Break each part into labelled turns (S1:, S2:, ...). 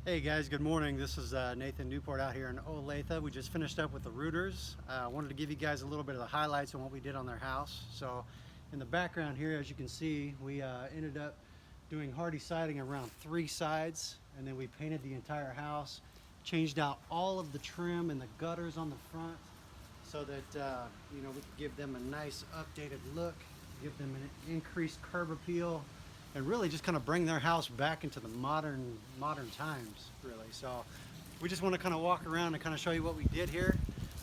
S1: Hey guys, good morning. This is Nathan Newport out here in Olathe. We just finished up with the Rooters. I wanted to give you guys a little bit of the highlights on what we did on their house. So in the background here, as you can see, we ended up doing Hardie siding around 3 sides, and then we painted the entire house, changed out all of the trim and the gutters on the front so that we could give them a nice updated look, give them an increased curb appeal, and really just kind of bring their house back into the modern times, really. So we just want to kind of walk around and kind of show you what we did here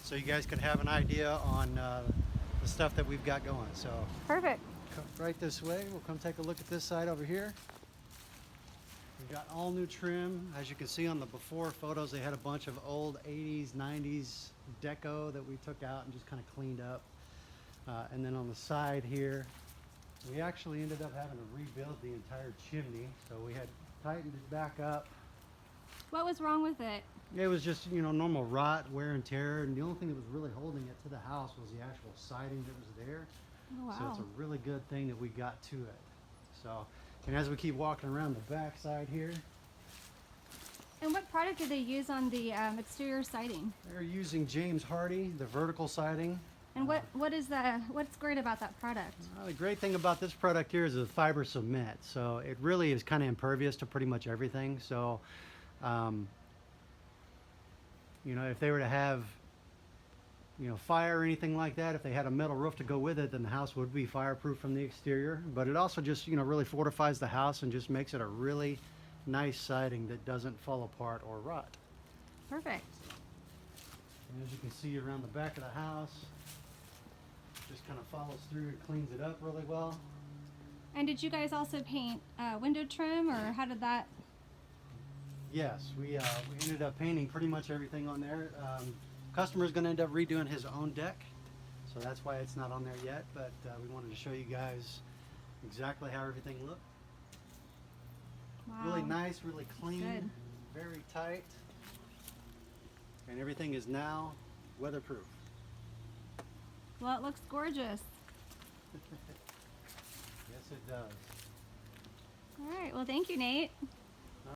S1: so you guys can have an idea on the stuff that we've got going. So
S2: Perfect.
S1: come right this way. We'll come take a look at this side over here. We've got all new trim. As you can see on the before photos, they had a bunch of old 80s, 90s deco that we took out and just kind of cleaned up. And then on the side here, we actually ended up having to rebuild the entire chimney, so we had tightened it back up.
S2: What was wrong with it?
S1: It was just, normal rot, wear and tear, and the only thing that was really holding it to the house was the actual siding that was there.
S2: Oh, wow.
S1: So it's a really good thing that we got to it. So, and as we keep walking around the back side here,
S2: And what product did they use on the exterior siding?
S1: they're using James Hardie, the vertical siding.
S2: And what's great about that product?
S1: The great thing about this product here is the fiber cement. So it really is kind of impervious to pretty much everything. So, if they were to have, fire or anything like that, if they had a metal roof to go with it, then the house would be fireproof from the exterior. But it also just, really fortifies the house and just makes it a really nice siding that doesn't fall apart or rot.
S2: Perfect.
S1: And as you can see around the back of the house, just kind of follows through and cleans it up really well.
S2: And did you guys also paint window trim, or how did that?
S1: Yes, we ended up painting pretty much everything on there. Customer's going to end up redoing his own deck, so that's why it's not on there yet, but we wanted to show you guys exactly how everything looked.
S2: Wow.
S1: Really nice, really clean,
S2: Good.
S1: very tight, and everything is now weatherproof.
S2: Well, it looks gorgeous.
S1: Yes, it does.
S2: All right. Well, thank you, Nate.